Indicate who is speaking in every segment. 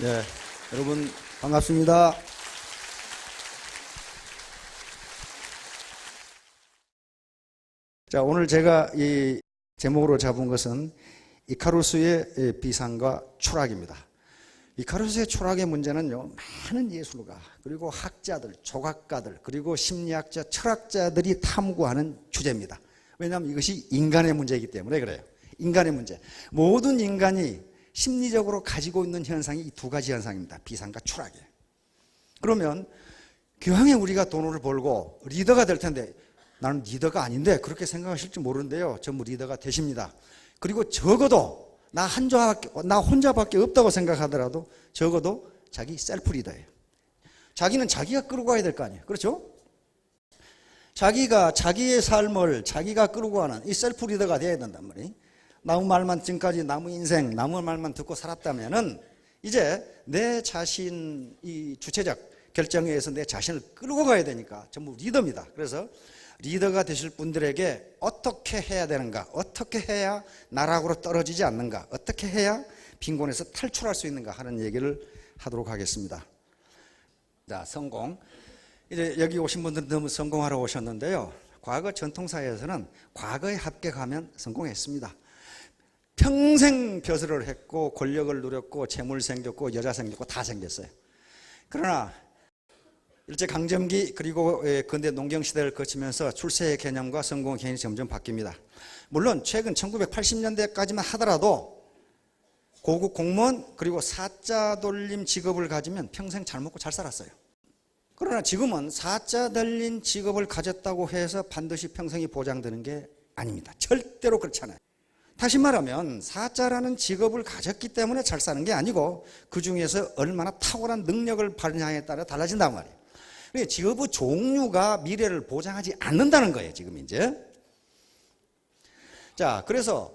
Speaker 1: 네, 여러분 반갑습니다. 자, 오늘 제가 이 제목으로 잡은 것은 이카루스의 비상과 추락입니다. 이카루스의 추락의 문제는요, 많은 예술가, 그리고 학자들, 조각가들, 그리고 심리학자, 철학자들이 탐구하는 주제입니다. 왜냐하면 이것이 인간의 문제이기 때문에 그래요. 인간의 문제. 모든 인간이 심리적으로 가지고 있는 현상이 이 두 가지 현상입니다. 비상과 추락이에요. 그러면 교황에 우리가 돈을 벌고 리더가 될 텐데, 나는 리더가 아닌데 그렇게 생각하실지 모르는데요, 전부 리더가 되십니다. 그리고 적어도 나 혼자밖에 없다고 생각하더라도 적어도 자기 셀프 리더예요. 자기는 자기가 끌고 가야 될 거 아니에요. 그렇죠? 자기가 자기의 삶을 자기가 끌고 가는 이 셀프 리더가 되어야 된단 말이에요. 나무 말만 지금까지 나무 인생, 나무 말만 듣고 살았다면은 이제 내 자신 이 주체적 결정에 의해서 내 자신을 끌고 가야 되니까 전부 리더입니다. 그래서 리더가 되실 분들에게 어떻게 해야 되는가, 어떻게 해야 나락으로 떨어지지 않는가, 어떻게 해야 빈곤에서 탈출할 수 있는가 하는 얘기를 하도록 하겠습니다. 자, 성공. 이제 여기 오신 분들은 너무 성공하러 오셨는데요, 과거 전통사회에서는 과거에 합격하면 성공했습니다. 평생 벼슬을 했고 권력을 누렸고 재물 생겼고 여자 생겼고 다 생겼어요. 그러나 일제강점기 그리고 근대 농경시대를 거치면서 출세의 개념과 성공의 개념이 점점 바뀝니다. 물론 최근 1980년대까지만 하더라도 고급 공무원 그리고 사자 돌림 직업을 가지면 평생 잘 먹고 잘 살았어요. 그러나 지금은 사자 돌림 직업을 가졌다고 해서 반드시 평생이 보장되는 게 아닙니다. 절대로 그렇지 않아요. 다시 말하면 사자라는 직업을 가졌기 때문에 잘 사는 게 아니고 그 중에서 얼마나 탁월한 능력을 발휘하냐에 따라 달라진단 말이에요. 그러니까 직업의 종류가 미래를 보장하지 않는다는 거예요, 지금 이제. 자, 그래서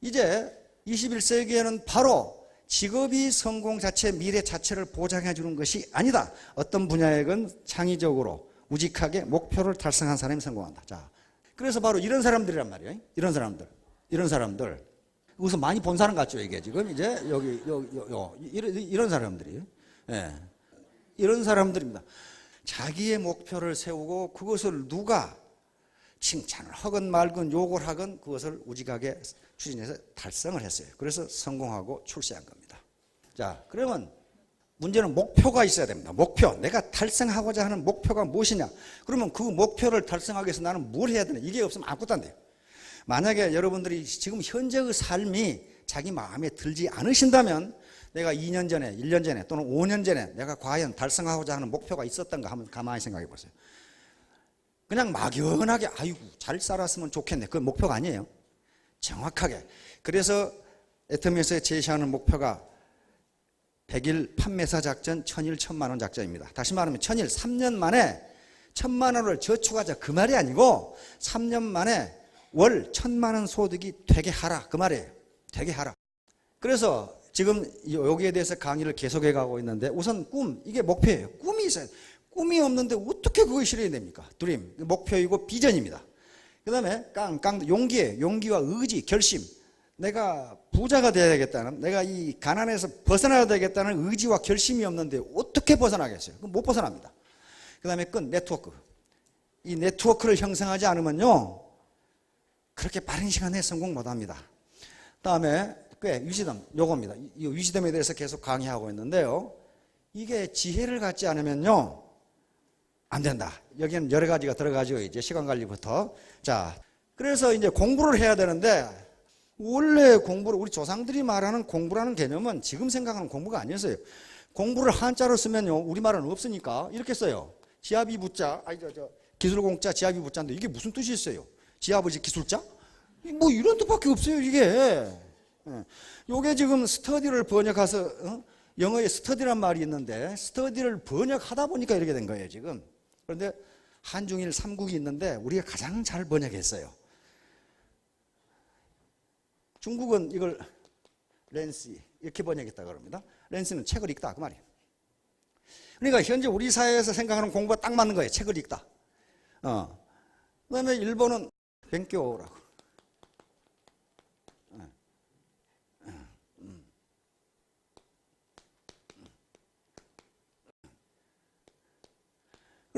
Speaker 1: 이제 21세기에는 바로 직업이 성공 자체, 미래 자체를 보장해 주는 것이 아니다. 어떤 분야에건 창의적으로 우직하게 목표를 달성한 사람이 성공한다. 자, 그래서 바로 이런 사람들이란 말이에요. 이런 사람들. 여기서 많이 본 사람 같죠, 이게 지금 이제 이런 사람들이에요. 예. 이런 사람들입니다. 자기의 목표를 세우고 그것을 누가 칭찬을 하건 말건 욕을 하건 그것을 우직하게 추진해서 달성을 했어요. 그래서 성공하고 출세한 겁니다. 자, 그러면 문제는 목표가 있어야 됩니다. 목표. 내가 달성하고자 하는 목표가 무엇이냐? 그러면 그 목표를 달성하기 위해서 나는 뭘 해야 되나? 이게 없으면 아무것도 안 돼요. 만약에 여러분들이 지금 현재의 삶이 자기 마음에 들지 않으신다면 내가 2년 전에, 1년 전에 또는 5년 전에 내가 과연 달성하고자 하는 목표가 있었던가 한번 가만히 생각해 보세요. 그냥 막연하게 아이고 잘 살았으면 좋겠네. 그건 목표가 아니에요. 정확하게. 그래서 애터미에서 제시하는 목표가 100일 판매사 작전, 1000일 1000만 원 작전입니다. 다시 말하면 1000일, 3년 만에 1000만 원을 저축하자 그 말이 아니고 3년 만에 월 1000만 원 소득이 되게 하라 그 말이에요. 되게 하라. 그래서 지금 여기에 대해서 강의를 계속해 가고 있는데 우선 꿈, 이게 목표예요. 꿈이 있어요. 꿈이 없는데 어떻게 그걸 실현이 됩니까? 드림, 목표이고 비전입니다. 그 다음에 용기예요. 용기와 의지, 결심. 내가 부자가 되어야겠다는, 내가 이 가난에서 벗어나야 되겠다는 의지와 결심이 없는데 어떻게 벗어나겠어요? 그럼 못 벗어납니다. 그 다음에 네트워크. 이 네트워크를 형성하지 않으면요, 그렇게 빠른 시간에 성공 못합니다. 다음에 위시덤, 요겁니다. 이 위시덤에 대해서 계속 강의하고 있는데요, 이게 지혜를 갖지 않으면요 안 된다. 여기는 여러 가지가 들어가죠. 이제 시간 관리부터. 자, 그래서 이제 공부를 해야 되는데, 원래 공부를, 우리 조상들이 말하는 공부라는 개념은 지금 생각하는 공부가 아니었어요. 공부를 한자로 쓰면요, 우리말은 없으니까 이렇게 써요. 지아비 부자, 기술공자 지아비 부자인데 이게 무슨 뜻이 있어요? 지아버지 기술자? 뭐 이런 뜻밖에 없어요, 이게. 요게 지금 스터디를 번역해서, 영어에 스터디란 말이 있는데 스터디를 번역하다 보니까 이렇게 된 거예요, 지금. 그런데 한중일 3국이 있는데 우리가 가장 잘 번역했어요. 중국은 이걸 렌시 이렇게 번역했다고 합니다. 렌시는 책을 읽다 그 말이에요. 그러니까 현재 우리 사회에서 생각하는 공부가 딱 맞는 거예요. 책을 읽다. 그 다음에 일본은 뱅교라고.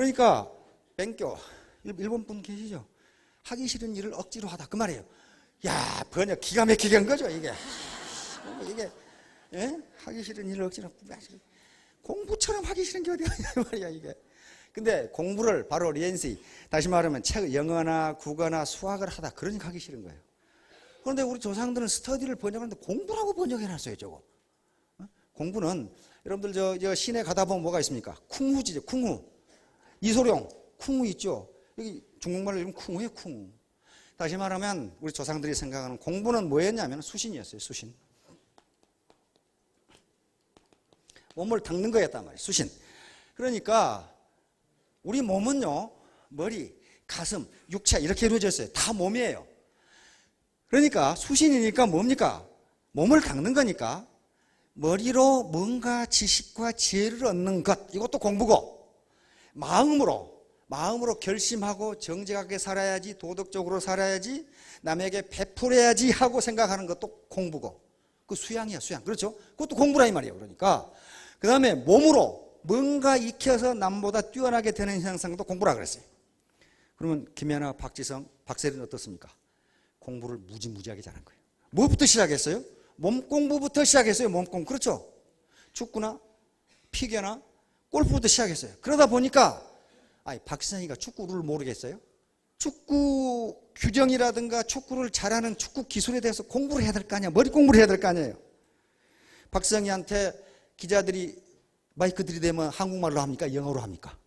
Speaker 1: 그러니까 뺑겨 일본 분 계시죠? 하기 싫은 일을 억지로 하다 그 말이에요. 야, 번역 기가 막히게 한 거죠 이게. 이게 예? 하기 싫은 일을 억지로 공부처럼 하기 싫은 게 어디야 말이야 이게. 근데 공부를 바로 리엔시, 다시 말하면 책 영어나 국어나 수학을 하다 그러니까 하기 싫은 거예요. 그런데 우리 조상들은 스터디를 번역하는데 공부라고 번역해놨어요 저거. 공부는 여러분들 저 시내 가다 보면 뭐가 있습니까? 쿵후지죠. 쿵후. 이소룡 쿵후 있죠. 여기 중국말로 이름 쿵후예요. 쿵후. 다시 말하면 우리 조상들이 생각하는 공부는 뭐였냐면 수신이었어요. 수신. 몸을 닦는 거였단 말이에요. 수신. 그러니까 우리 몸은요, 머리, 가슴, 육체 이렇게 이루어져 있어요. 다 몸이에요. 그러니까 수신이니까 뭡니까? 몸을 닦는 거니까 머리로 뭔가 지식과 지혜를 얻는 것, 이것도 공부고, 마음으로 결심하고 정직하게 살아야지, 도덕적으로 살아야지, 남에게 베풀어야지 하고 생각하는 것도 공부고, 그 수양이야, 수양. 그렇죠? 그것도 공부라 이 말이에요. 그러니까 그 다음에 몸으로 뭔가 익혀서 남보다 뛰어나게 되는 현상도 공부라 그랬어요. 그러면 김연아, 박지성, 박세리는 어떻습니까? 공부를 무지무지하게 잘한 거예요. 뭐부터 시작했어요? 몸 공부부터 시작했어요. 몸 공부. 그렇죠? 축구나 피겨나 골프부터 시작했어요. 그러다 보니까 박지성이가 축구를 모르겠어요? 축구 규정이라든가 축구를 잘하는 축구 기술에 대해서 공부를 해야 될 거 아니야. 머리 공부를 해야 될 거 아니에요. 박지성이한테 기자들이 마이크 들이대면 한국말로 합니까? 영어로 합니까?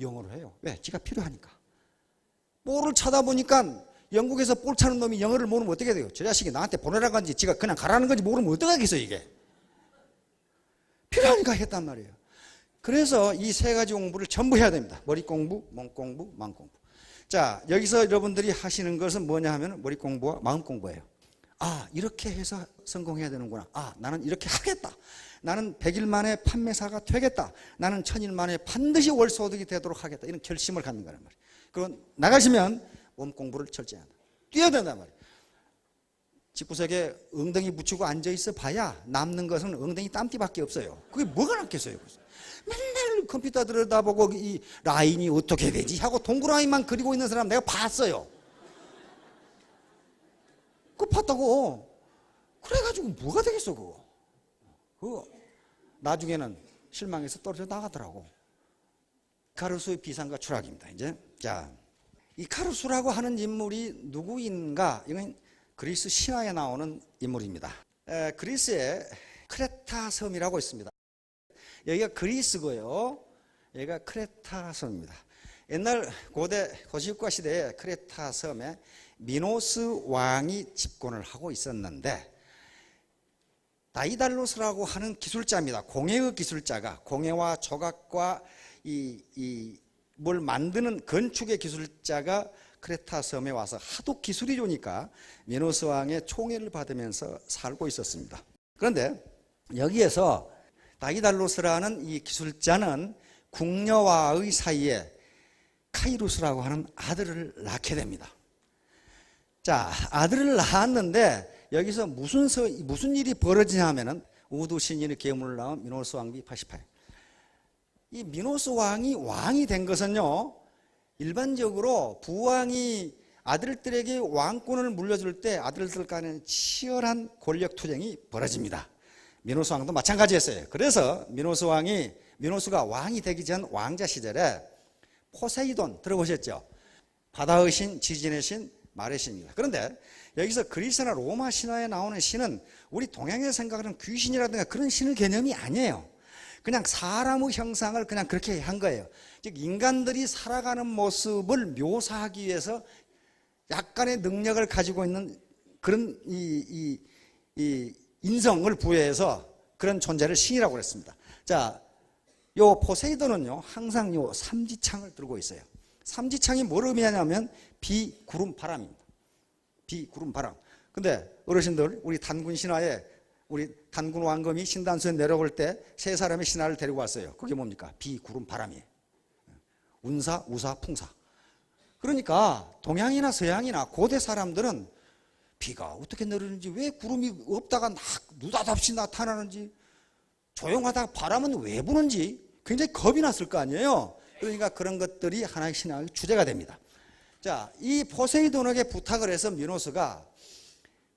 Speaker 1: 영어로 해요. 왜? 지가 필요하니까. 볼을 쳐다보니까 영국에서 볼 차는 놈이 영어를 모르면 어떻게 돼요? 저 자식이 나한테 보내라는 건지 지가 그냥 가라는 건지 모르면 어떻게 하겠어요 이게. 필요하니까 했단 말이에요. 그래서 이 세 가지 공부를 전부 해야 됩니다. 머리 공부, 몸 공부, 마음 공부. 자, 여기서 여러분들이 하시는 것은 뭐냐 하면 머리 공부와 마음 공부예요. 이렇게 해서 성공해야 되는구나. 나는 이렇게 하겠다. 나는 100일 만에 판매사가 되겠다. 나는 1000일 만에 반드시 월소득이 되도록 하겠다. 이런 결심을 갖는 거란 말이에요. 그럼 나가시면 몸 공부를 철저히 한다. 뛰어야 된단 말이에요. 집구석에 엉덩이 붙이고 앉아있어 봐야 남는 것은 엉덩이 땀띠밖에 없어요. 그게 뭐가 남겠어요? 맨날 컴퓨터 들여다보고 이 라인이 어떻게 되지 하고 동그라미만 그리고 있는 사람 내가 봤어요. 그거 봤다고. 그래가지고 뭐가 되겠어 그거 나중에는 실망해서 떨어져 나가더라고. 이카루스의 비상과 추락입니다. 이제 자, 이카루스라고 하는 인물이 누구인가? 이건 그리스 신화에 나오는 인물입니다. 그리스에 크레타 섬이라고 있습니다. 여기가 그리스고요. 여기가 크레타 섬입니다. 옛날 고대 고시국가 시대에 크레타 섬에 미노스 왕이 집권을 하고 있었는데 다이달로스라고 하는 기술자입니다. 공예의 기술자가 공예와 조각과 뭘 만드는 건축의 기술자가 크레타 섬에 와서 하도 기술이 좋으니까 미노스 왕의 총애를 받으면서 살고 있었습니다. 그런데 여기에서 다이달로스라는 이 기술자는 궁녀와의 사이에 카이루스라고 하는 아들을 낳게 됩니다. 자, 아들을 낳았는데 여기서 무슨 일이 벌어지냐 하면은 우두 신인의 계문을 낳은 미노스 왕기 88. 이 미노스 왕이 된 것은요, 일반적으로 부왕이 아들들에게 왕권을 물려줄 때 아들들 간에 치열한 권력 투쟁이 벌어집니다. 미노스 왕도 마찬가지였어요. 그래서 미노스가 왕이 되기 전 왕자 시절에 포세이돈 들어보셨죠? 바다의 신, 지진의 신, 말의 신입니다. 그런데 여기서 그리스나 로마 신화에 나오는 신은 우리 동양에서 생각하는 귀신이라든가 그런 신의 개념이 아니에요. 그냥 사람의 형상을 그냥 그렇게 한 거예요. 즉 인간들이 살아가는 모습을 묘사하기 위해서 약간의 능력을 가지고 있는 그런 이 인성을 부여해서 그런 존재를 신이라고 그랬습니다. 자, 요 포세이돈은요 항상 요 삼지창을 들고 있어요. 삼지창이 뭘 의미하냐면 비, 구름, 바람입니다. 비, 구름, 바람. 근데 어르신들 우리 단군 신화에 우리 단군 왕검이 신단수에 내려올 때 세 사람의 신하를 데리고 왔어요. 그게 뭡니까? 비, 구름, 바람이에요. 운사, 우사, 풍사. 그러니까 동양이나 서양이나 고대 사람들은 비가 어떻게 내리는지, 왜 구름이 없다가 느닷없이 나타나는지, 조용하다가 바람은 왜 부는지 굉장히 겁이 났을 거 아니에요. 그러니까 그런 것들이 하나의 신앙의 주제가 됩니다. 자, 이 포세이돈에게 부탁을 해서 미노스가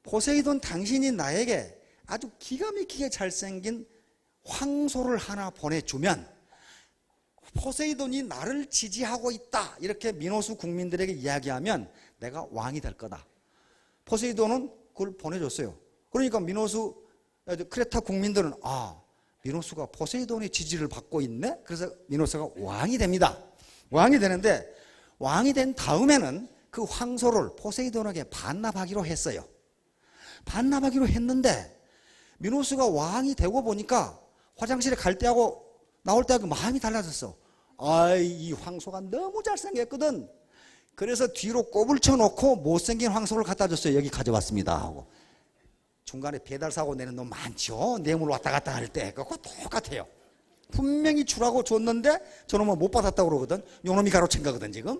Speaker 1: 포세이돈 당신이 나에게 아주 기가 막히게 잘생긴 황소를 하나 보내주면 포세이돈이 나를 지지하고 있다 이렇게 미노스 국민들에게 이야기하면 내가 왕이 될 거다. 포세이돈은 그걸 보내줬어요. 그러니까 미노스 크레타 국민들은 미노스가 포세이돈의 지지를 받고 있네. 그래서 미노스가 왕이 됩니다. 왕이 되는데 왕이 된 다음에는 그 황소를 포세이돈에게 반납하기로 했어요. 반납하기로 했는데 미노스가 왕이 되고 보니까 화장실에 갈 때하고 나올 때하고 마음이 달라졌어. 이 황소가 너무 잘생겼거든. 그래서 뒤로 꼽을 쳐놓고 못생긴 황소를 갖다 줬어요. 여기 가져왔습니다 하고. 중간에 배달 사고 내는 놈 많죠. 뇌물 왔다 갔다 할 때. 그거 똑같아요. 분명히 주라고 줬는데 저놈은 못 받았다고 그러거든. 요놈이 가로챈 거거든 지금.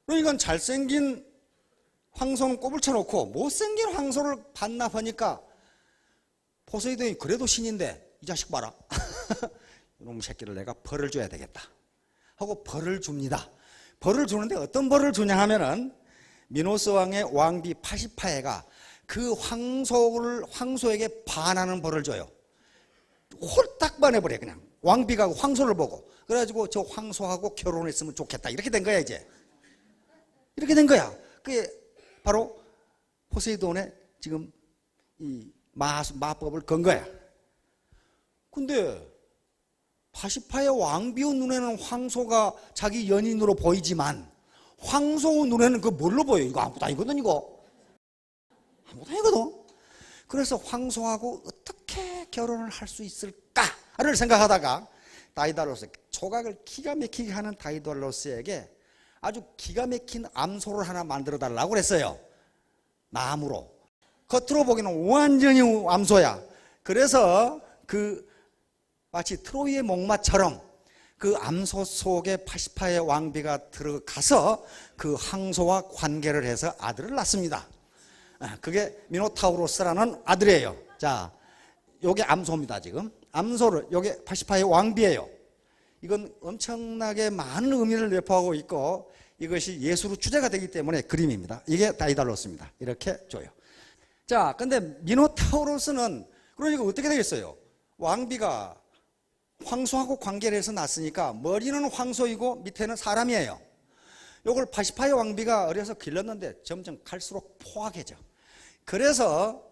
Speaker 1: 그러니까 잘생긴 황소는 꼽을 쳐놓고 못생긴 황소를 반납하니까 포세이돈이 그래도 신인데 이 자식 봐라. 이놈 새끼를 내가 벌을 줘야 되겠다 하고 벌을 줍니다. 벌을 주는데 어떤 벌을 주냐 하면은 미노스 왕의 왕비 파시파에가 그 황소에게 반하는 벌을 줘요. 홀딱 반해버려. 그냥 왕비가 황소를 보고 그래가지고 저 황소하고 결혼했으면 좋겠다 이렇게 된 거야. 이제 이렇게 된 거야. 그게 바로 포세이돈의 지금 이 마법을 건 거야. 근데 파시파의 왕비의 눈에는 황소가 자기 연인으로 보이지만 황소 눈에는 그 뭘로 보여? 이거 아무것도 아니거든. 이거 아무것도 아니거든. 그래서 황소하고 어떻게 결혼을 할 수 있을까를 생각하다가 다이달로스, 조각을 기가 막히게 하는 다이달로스에게 아주 기가 막힌 암소를 하나 만들어 달라고 그랬어요. 나무로. 겉으로 보기에는 완전히 암소야. 그래서 그 마치 트로이의 목마처럼 그 암소 속에 파시파의 왕비가 들어가서 그 황소와 관계를 해서 아들을 낳습니다. 그게 미노타우로스라는 아들이에요. 자, 요게 암소입니다. 지금 암소를, 요게 파시파의 왕비예요. 이건 엄청나게 많은 의미를 내포하고 있고 이것이 예술의 주제가 되기 때문에 그림입니다. 이게 다이달로스입니다. 이렇게 줘요. 자, 근데 미노타우로스는 그러니까 어떻게 되겠어요? 왕비가 황소하고 관계를 해서 낳았으니까 머리는 황소이고 밑에는 사람이에요. 이걸 파시파의 왕비가 어려서 길렀는데 점점 갈수록 포악해져. 그래서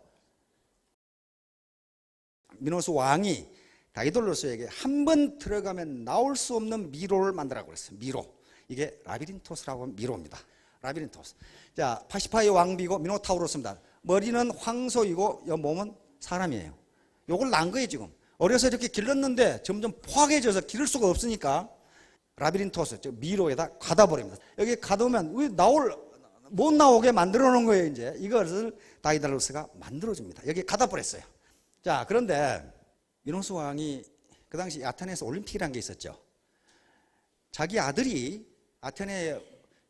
Speaker 1: 미노스 왕이 다이달로스에게 한 번 들어가면 나올 수 없는 미로를 만들라고 그랬어요. 미로. 이게 라비린토스라고 하는 미로입니다. 라비린토스. 자, 파시파의 왕비고 미노타우로스입니다. 머리는 황소이고 몸은 사람이에요. 요걸 낳은 거예요, 지금. 어려서 이렇게 길렀는데 점점 포악해져서 기를 수가 없으니까 라비린토스, 미로에다 가둬버립니다. 여기 가두면 못 나오게 만들어 놓은 거예요, 이제. 이것을 다이달로스가 만들어줍니다. 여기 가둬버렸어요. 자, 그런데 미노스 왕이 그 당시 아테네에서 올림픽이라는 게 있었죠. 자기 아들이 아테네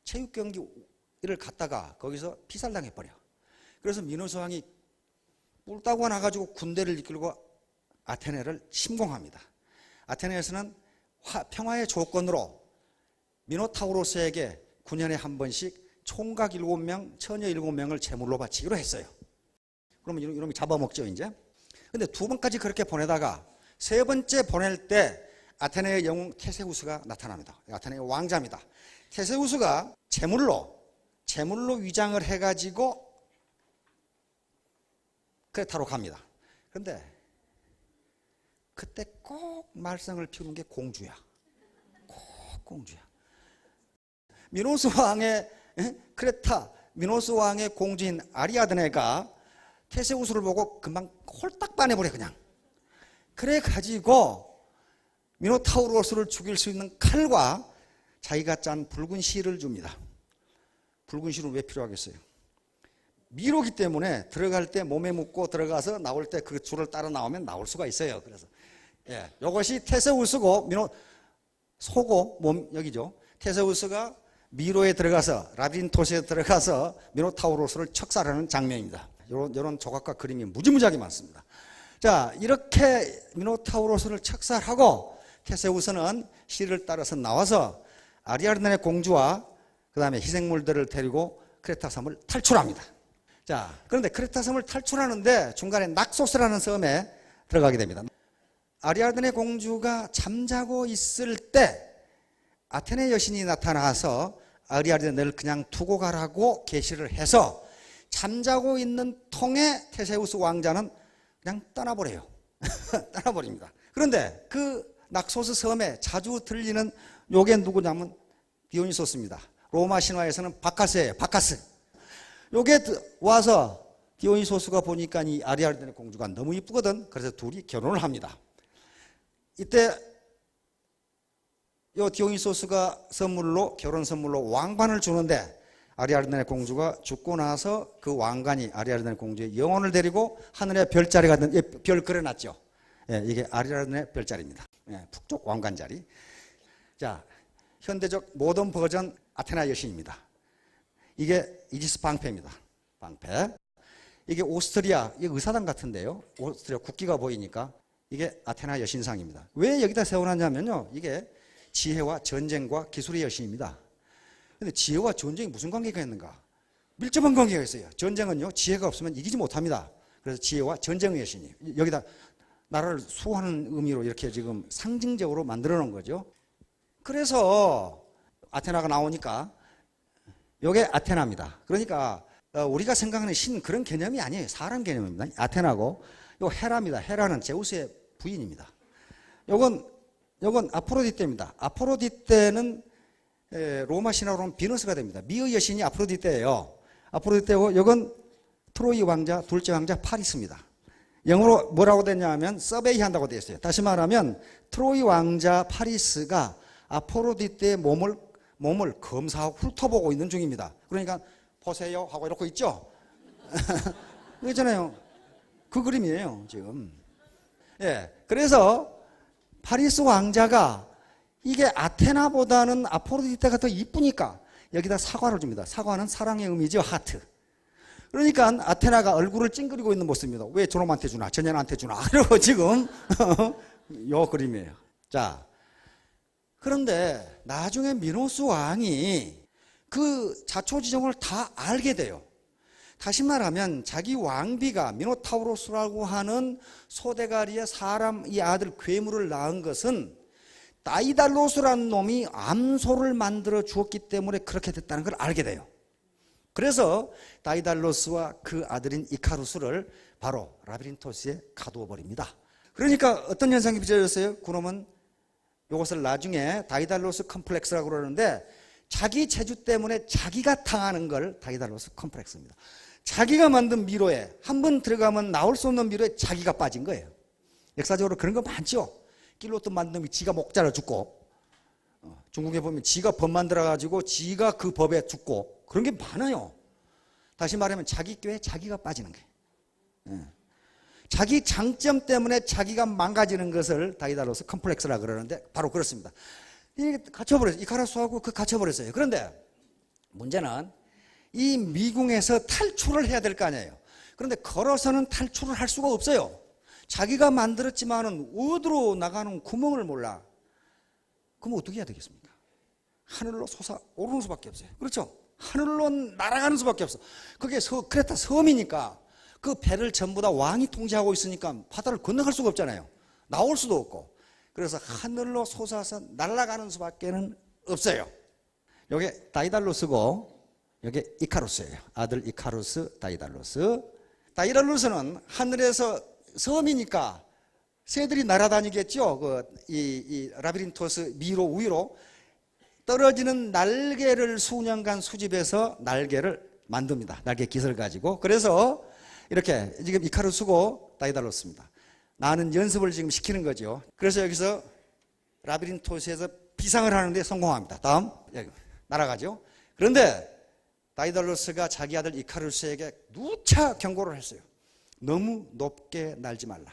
Speaker 1: 체육 경기를 갔다가 거기서 피살당해버려. 그래서 미노스 왕이 뿔따구가 나가지고 군대를 이끌고 아테네를 침공합니다. 아테네에서는 평화의 조건으로 미노타우로스에게 9년에 한 번씩 총각 7명, 처녀 7명을 제물로 바치기로 했어요. 그러면 이놈이 잡아먹죠, 이제. 근데 2번까지 그렇게 보내다가 3번째 보낼 때 아테네의 영웅 테세우스가 나타납니다. 아테네의 왕자입니다. 테세우스가 제물로 위장을 해가지고 크레타로 갑니다. 그런데 그때 꼭 말썽을 피우는 게 공주야. 꼭 공주야. 미노스 왕의 크레타, 미노스 왕의 공주인 아리아드네가 테세우스를 보고 금방 홀딱 반해버려 그냥. 그래가지고 미노타우로스를 죽일 수 있는 칼과 자기가 짠 붉은 실을 줍니다. 붉은 실은 왜 필요하겠어요? 미로기 때문에 들어갈 때 몸에 묻고 들어가서 나올 때 그 줄을 따라 나오면 나올 수가 있어요. 그래서 이것이 테세우스고 소고 몸 여기죠. 테세우스가 미로에 들어가서 라비린토스에 들어가서 미노타우로스를 척살하는 장면입니다. 이런 조각과 그림이 무지무지하게 많습니다. 자, 이렇게 미노타우로스를 척살하고 테세우스는 시를 따라서 나와서 아리아드네 공주와 그 다음에 희생물들을 데리고 크레타 섬을 탈출합니다. 자, 그런데 크레타 섬을 탈출하는데 중간에 낙소스라는 섬에 들어가게 됩니다. 아리아드네 공주가 잠자고 있을 때 아테네 여신이 나타나서 아리아드네를 그냥 두고 가라고 계시를 해서 잠자고 있는 통에 테세우스 왕자는 그냥 떠나버려요. 떠나버립니다. 그런데 그 낙소스 섬에 자주 들리는 요게 누구냐면 디오니소스입니다. 로마 신화에서는 바카스예요. 바카스. 요게 와서 디오니소스가 보니까 이 아리아드네 공주가 너무 이쁘거든. 그래서 둘이 결혼을 합니다. 이때 요 디오니소스가 선물로, 결혼 선물로 왕관을 주는데 아리아드네 공주가 죽고 나서 그 왕관이 아리아드네 공주의 영혼을 데리고 하늘에 별자리가 별 그려놨죠. 예, 이게 아리아드네 별자리입니다. 예, 북쪽 왕관자리. 자, 현대적 모던 버전 아테나 여신입니다. 이게 이지스 방패입니다. 방패. 이게 오스트리아, 이게 의사당 같은데요. 오스트리아 국기가 보이니까 이게 아테나 여신상입니다. 왜 여기다 세워놨냐면요. 이게 지혜와 전쟁과 기술의 여신입니다. 근데 지혜와 전쟁이 무슨 관계가 있는가? 밀접한 관계가 있어요. 전쟁은요, 지혜가 없으면 이기지 못합니다. 그래서 지혜와 전쟁의 여신이 여기다 나라를 수호하는 의미로 이렇게 지금 상징적으로 만들어 놓은 거죠. 그래서 아테나가 나오니까 이게 아테나입니다. 그러니까 우리가 생각하는 신 그런 개념이 아니에요. 사람 개념입니다. 아테나고 요 헤라입니다. 헤라는 제우스의 부인입니다. 요건 아프로디테입니다. 아프로디테는 로마 신화로는 비너스가 됩니다. 미의 여신이 아프로디테예요. 아프로디테고 이건 트로이 왕자, 둘째 왕자 파리스입니다. 영어로 뭐라고 됐냐면 서베이 한다고 되어 있어요. 다시 말하면 트로이 왕자 파리스가 아프로디테의 몸을 검사하고 훑어보고 있는 중입니다. 그러니까 보세요 하고 이러고 있죠. 그렇잖아요. 그 그림이에요 지금. 예, 그래서 파리스 왕자가 이게 아테나보다는 아프로디테가 더 이쁘니까 여기다 사과를 줍니다. 사과는 사랑의 의미죠. 하트. 그러니까 아테나가 얼굴을 찡그리고 있는 모습입니다. 왜 저놈한테 주나 저년한테 주나 이러고 지금 요 그림이에요. 자, 그런데 나중에 미노스 왕이 그 자초지종을 다 알게 돼요. 다시 말하면 자기 왕비가 미노타우로스라고 하는 소대가리의 사람 이 아들 괴물을 낳은 것은 다이달로스라는 놈이 암소를 만들어 주었기 때문에 그렇게 됐다는 걸 알게 돼요. 그래서 다이달로스와 그 아들인 이카루스를 바로 라비린토스에 가두어 버립니다. 그러니까 어떤 현상이 빚어졌어요? 그놈은 이것을 나중에 다이달로스 컴플렉스라고 그러는데 자기 체주 때문에 자기가 당하는 걸 다이달로스 컴플렉스입니다. 자기가 만든 미로에 한 번 들어가면 나올 수 없는 미로에 자기가 빠진 거예요. 역사적으로 그런 거 많죠. 길로또 만든 놈이 지가 목 잘라 죽고 중국에 보면 지가 법 만들어가지고 지가 그 법에 죽고 그런 게 많아요. 다시 말하면 자기 꾀에 자기가 빠지는 거예요. 자기 장점 때문에 자기가 망가지는 것을 다이달로스 컴플렉스라 그러는데 바로 그렇습니다. 이게 갇혀버렸어요. 이카루스하고 그 갇혀버렸어요. 그런데 문제는 이 미궁에서 탈출을 해야 될 거 아니에요. 그런데 걸어서는 탈출을 할 수가 없어요. 자기가 만들었지만은 어디로 나가는 구멍을 몰라. 그럼 어떻게 해야 되겠습니까? 하늘로 솟아오르는 수밖에 없어요. 그렇죠? 하늘로 날아가는 수밖에 없어. 그게 크레타 섬이니까 그 배를 전부 다 왕이 통제하고 있으니까 바다를 건너갈 수가 없잖아요. 나올 수도 없고. 그래서 하늘로 솟아서 날아가는 수밖에는 없어요. 이게 다이달로스고 이게 이카루스예요. 아들 이카루스, 다이달로스. 다이달로스는 하늘에서 섬이니까 새들이 날아다니겠죠. 이 라비린토스 미로 위로 떨어지는 날개를 수년간 수집해서 날개를 만듭니다. 날개 깃을 가지고. 그래서 이렇게 지금 이카루스고 다이달로스입니다. 나는 연습을 지금 시키는 거죠. 그래서 여기서 라비린토스에서 비상을 하는데 성공합니다. 다음 날아가죠. 그런데 다이달로스가 자기 아들 이카루스에게 누차 경고를 했어요. 너무 높게 날지 말라.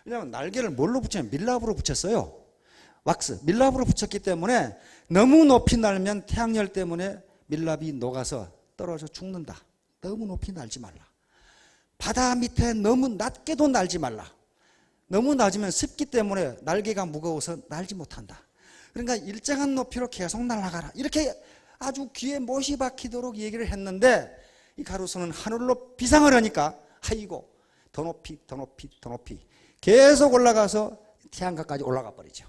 Speaker 1: 왜냐하면 날개를 뭘로 붙였냐면 밀랍으로 붙였어요. 왁스, 밀랍으로 붙였기 때문에 너무 높이 날면 태양열 때문에 밀랍이 녹아서 떨어져 죽는다. 너무 높이 날지 말라. 바다 밑에 너무 낮게도 날지 말라. 너무 낮으면 습기 때문에 날개가 무거워서 날지 못한다. 그러니까 일정한 높이로 계속 날아가라. 이렇게 아주 귀에 못이 박히도록 얘기를 했는데 이카루스는 하늘로 비상을 하니까 아이고 더 높이 더 높이 더 높이 계속 올라가서 태양가까지 올라가 버리죠.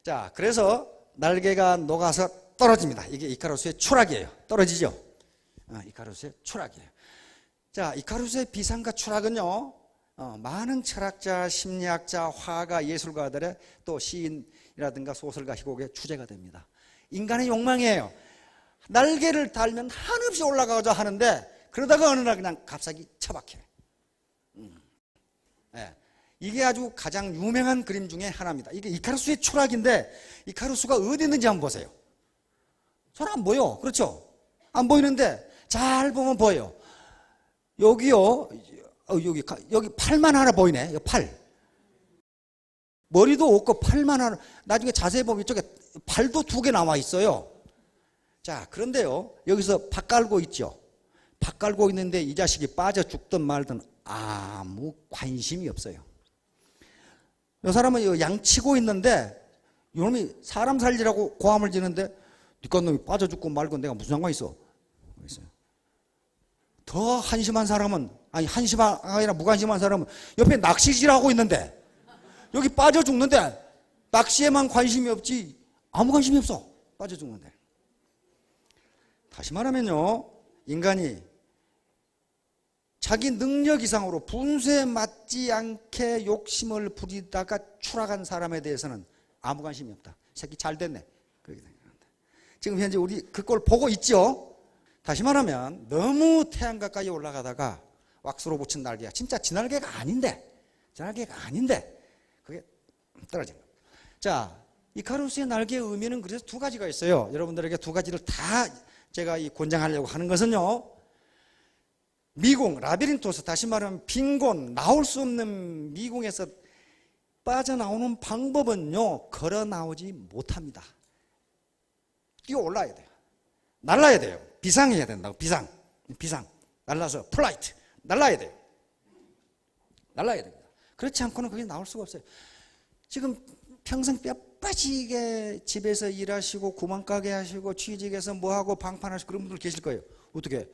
Speaker 1: 자, 그래서 날개가 녹아서 떨어집니다. 이게 이카루스의 추락이에요. 떨어지죠. 이카루스의 추락이에요. 자, 이카루스의 비상과 추락은요, 많은 철학자, 심리학자, 화가, 예술가들의 또 시인이라든가 소설가, 희곡의 주제가 됩니다. 인간의 욕망이에요. 날개를 달면 한없이 올라가고자 하는데 그러다가 어느 날 그냥 갑자기 처박혀요. 네. 이게 아주 가장 유명한 그림 중에 하나입니다. 이게 이카루스의 추락인데 이카루스가 어디 있는지 한번 보세요. 잘 안 보여. 그렇죠? 안 보이는데 잘 보면 보여요. 여기요. 여기 팔만 하나 보이네. 여기 팔. 머리도 없고 팔만 하나. 나중에 자세히 보면 이쪽에 발도 2개 나와 있어요. 자, 그런데요. 여기서 밥 깔고 있죠. 밥 깔고 있는데 이 자식이 빠져 죽든 말든 아무 관심이 없어요. 이 사람은 양치고 있는데 이놈이 사람 살리라고 고함을 지는데 니깐 놈이 빠져 죽고 말고 내가 무슨 상관이 있어? 더 한심한 사람은, 아니 한심한 아니라 무관심한 사람은 옆에 낚시질하고 있는데 여기 빠져 죽는데 낚시에만 관심이 없지 아무 관심이 없어. 빠져 죽는데. 다시 말하면요, 인간이 자기 능력 이상으로 분수에 맞지 않게 욕심을 부리다가 추락한 사람에 대해서는 아무 관심이 없다. 새끼 잘 됐네. 그렇게 생각합니다. 지금 현재 우리 그 꼴 보고 있죠. 다시 말하면 너무 태양 가까이 올라가다가 왁스로 붙인 날개가 진짜 지 날개가 아닌데 그게 떨어진 겁니다. 자, 이카루스의 날개의 의미는 그래서 2가지가 있어요. 여러분들에게 2가지를 다 제가 권장하려고 하는 것은요, 미궁, 라비린토스, 다시 말하면 빈곤, 나올 수 없는 미궁에서 빠져나오는 방법은요, 걸어 나오지 못합니다. 뛰어 올라야 돼요. 날아야 돼요. 비상해야 된다고. 비상. 날라서 플라이트. 날아야 돼요. 날아야 됩니다. 그렇지 않고는 그게 나올 수가 없어요. 지금 평생 뼈 빠지게 집에서 일하시고 구멍가게 하시고 취직해서 뭐하고 방판하시고 그런 분들 계실 거예요. 어떻게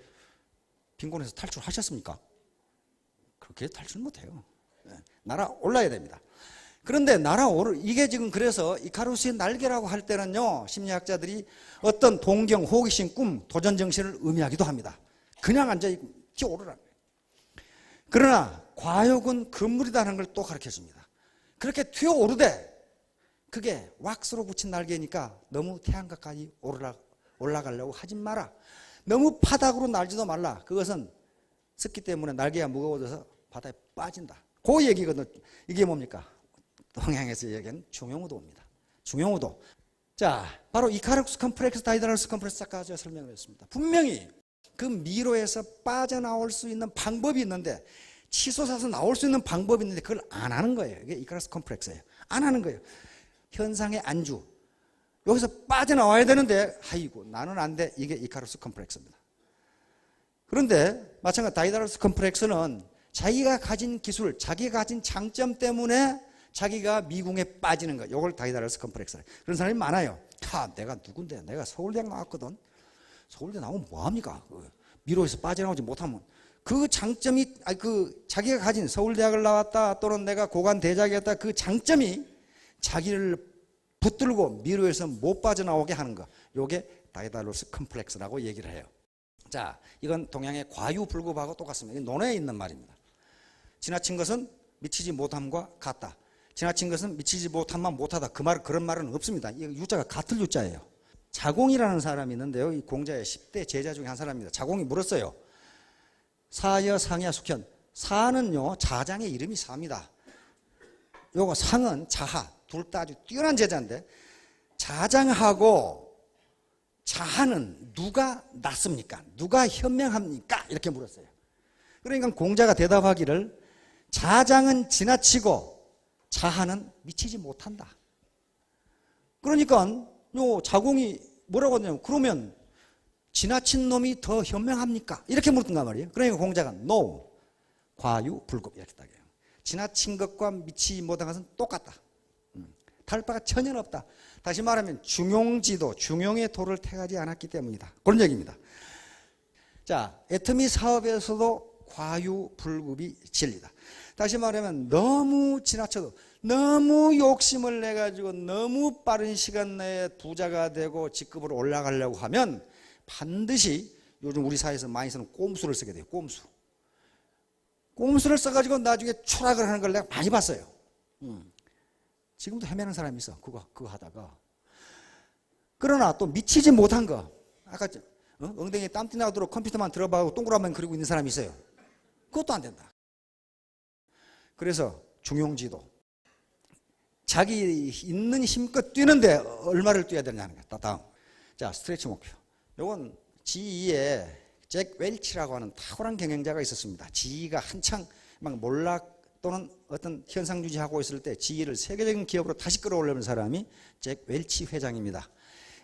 Speaker 1: 빈곤에서 탈출하셨습니까? 그렇게 탈출 못해요. 날아올라야 됩니다. 그런데 이게 지금 그래서 이카루스의 날개라고 할 때는요, 심리학자들이 어떤 동경, 호기심, 꿈, 도전 정신을 의미하기도 합니다. 그냥 앉아 뛰어오르라는 거예요. 그러나 과욕은 금물이라는 걸 또 가르쳐 줍니다. 그렇게 튀어오르되 그게 왁스로 붙인 날개니까 너무 태양 가까이 올라가려고 하지 마라. 너무 바닥으로 날지도 말라. 그것은 습기 때문에 날개가 무거워져서 바다에 빠진다. 그 얘기거든요. 이게 뭡니까? 동양에서 얘기하는 중용우도입니다. 중용우도. 자, 바로 이카루스 컴플렉스, 다이다로스 컴플렉스 아까 제가 설명을 했습니다. 분명히 그 미로에서 빠져나올 수 있는 방법이 있는데, 치솟아서 나올 수 있는 방법이 있는데 그걸 안 하는 거예요. 이게 이카루스 컴플렉스예요. 안 하는 거예요. 현상의 안주. 여기서 빠져나와야 되는데 아이고 나는 안 돼. 이게 이카루스 컴플렉스입니다. 그런데 마찬가지로 다이다로스 컴플렉스는 자기가 가진 기술, 자기가 가진 장점 때문에 자기가 미궁에 빠지는 거예요. 이걸 다이다로스 컴플렉스라. 그런 사람이 많아요. 내가 누군데? 내가 서울대 나왔거든. 서울대 나오면 뭐합니까? 미로에서 빠져나오지 못하면 그 장점이, 자기가 가진 서울대학을 나왔다 또는 내가 고관 대작이었다, 그 장점이 자기를 붙들고 미로에서 못 빠져나오게 하는 거. 이게 다이다로스 컴플렉스라고 얘기를 해요. 자, 이건 동양의 과유불급하고 똑같습니다. 논어에 있는 말입니다. 지나친 것은 미치지 못함과 같다. 지나친 것은 미치지 못함만 못하다. 그런 말은 없습니다. 이 유자가 같을 유자예요. 자공이라는 사람이 있는데요. 이 공자의 10대 제자 중에 한 사람입니다. 자공이 물었어요. 사여, 상야, 숙현. 사는요, 자장의 이름이 사입니다. 요거 상은 자하. 둘 다 아주 뛰어난 제자인데, 자장하고 자하는 누가 낫습니까? 누가 현명합니까? 이렇게 물었어요. 그러니까 공자가 대답하기를, 자장은 지나치고 자하는 미치지 못한다. 그러니까 요 자공이 뭐라고 하냐면, 그러면 지나친 놈이 더 현명합니까? 이렇게 물었단 말이에요. 그러니까 공자가 no, 과유불급 이렇게 딱해요. 지나친 것과 미치지 못한 것은 똑같다. 다를 바가 전혀 없다. 다시 말하면 중용지도, 중용의 도를 택하지 않았기 때문이다. 그런 얘기입니다. 자, 애터미 사업에서도 과유불급이 진리다. 다시 말하면 너무 지나쳐도, 너무 욕심을 내가지고 너무 빠른 시간 내에 부자가 되고 직급으로 올라가려고 하면 반드시 요즘 우리 사회에서 많이 쓰는 꼼수를 쓰게 돼요. 꼼수. 꼼수를 써가지고 나중에 추락을 하는 걸 내가 많이 봤어요. 지금도 헤매는 사람이 있어. 그거 하다가. 그러나 또 미치지 못한 거. 아까 엉덩이에 땀띠 나도록 컴퓨터만 들어봐고 동그라미만 그리고 있는 사람이 있어요. 그것도 안 된다. 그래서 중용지도. 자기 있는 힘껏 뛰는데 얼마를 뛰어야 되냐는 거야. 다음. 자, 스트레치 목표. 요건 G2에 잭 웰치라고 하는 탁월한 경영자가 있었습니다. G2가 한창 막 몰락 또는 어떤 현상 유지하고 있을 때 G2를 세계적인 기업으로 다시 끌어올리는 사람이 잭 웰치 회장입니다.